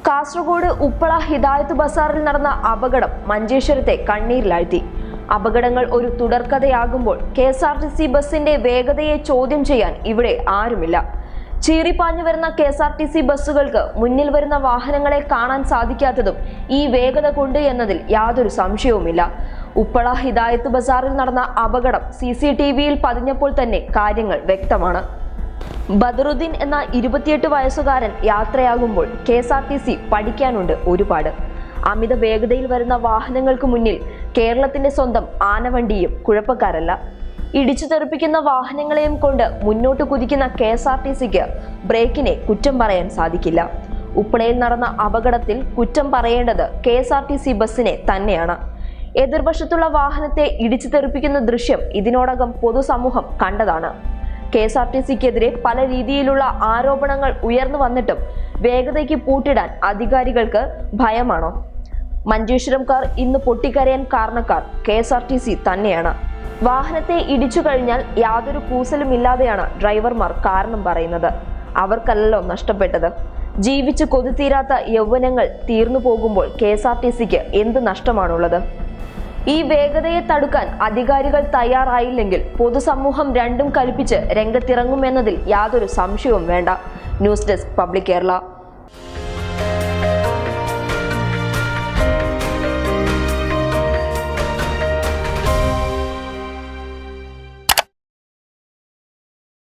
കാസർഗോഡ് ഉപ്പള ഹിദായത്ത് ബസാറിൽ നടന്ന അപകടം മഞ്ചേശ്വരത്തെ കണ്ണീരിലാഴ്ത്തി. അപകടങ്ങൾ ഒരു തുടർക്കഥയാകുമ്പോൾ KSRTC ബസിന്റെ വേഗതയെ ചോദ്യം ചെയ്യാൻ ഇവിടെ ആരുമില്ല. ചീറിപ്പാഞ്ഞു വരുന്ന KSRTC ബസ്സുകൾക്ക് മുന്നിൽ വരുന്ന വാഹനങ്ങളെ കാണാൻ സാധിക്കാത്തതും ഈ വേഗത കൊണ്ട് എന്നതിൽ യാതൊരു സംശയവുമില്ല. ഉപ്പള ഹിദായത്ത് ബസാറിൽ നടന്ന അപകടം CCTVയിൽ പതിഞ്ഞപ്പോൾ തന്നെ കാര്യങ്ങൾ വ്യക്തമാണ്. ബദറുദ്ദീൻ എന്ന 28 വയസ്സുകാരൻ യാത്രയാകുമ്പോൾ KSRTC പഠിക്കാനുണ്ട് ഒരുപാട്. അമിത വേഗതയിൽ വരുന്ന വാഹനങ്ങൾക്ക് മുന്നിൽ കേരളത്തിന്റെ സ്വന്തം ആനവണ്ടിയും കുഴപ്പക്കാരല്ല. ഇടിച്ചു തെറിപ്പിക്കുന്ന വാഹനങ്ങളെയും കൊണ്ട് മുന്നോട്ട് കുതിക്കുന്ന KSRTCക്ക് ബ്രേക്കിനെ കുറ്റം പറയാൻ സാധിക്കില്ല. ഉപ്പളയിൽ നടന്ന അപകടത്തിൽ കുറ്റം പറയേണ്ടത് KSRTC ബസ്സിനെ തന്നെയാണ്. എതിർവശത്തുള്ള വാഹനത്തെ ഇടിച്ചു തെറിപ്പിക്കുന്ന ദൃശ്യം ഇതിനോടകം പൊതുസമൂഹം കണ്ടതാണ്. KSRTCക്കെതിരെ പല രീതിയിലുള്ള ആരോപണങ്ങൾ ഉയർന്നു വന്നിട്ടും വേഗതയ്ക്ക് പൂട്ടിടാൻ അധികാരികൾക്ക് ഭയമാണോ? മഞ്ചേശ്വരംകാർ ഇന്ന് പൊട്ടിക്കരയാൻ കാരണക്കാർ KSRTC തന്നെയാണ്. വാഹനത്തെ ഇടിച്ചു കഴിഞ്ഞാൽ യാതൊരു കൂസലുമില്ലാതെയാണ് ഡ്രൈവർമാർ കാരണം പറയുന്നത്. അവർക്കല്ലല്ലോ നഷ്ടപ്പെട്ടത്. ജീവിച്ച് കൊതിത്തീരാത്ത യൗവനങ്ങൾ തീർന്നു പോകുമ്പോൾ KSRTCക്ക് എന്ത് നഷ്ടമാണുള്ളത്? ഈ വേഗതയെ തടുക്കാൻ അധികാരികൾ തയ്യാറായില്ലെങ്കിൽ പൊതുസമൂഹം രണ്ടും കൽപ്പിച്ച് രംഗത്തിറങ്ങുമെന്നതിൽ യാതൊരു സംശയവും വേണ്ട. News desk public Kerala.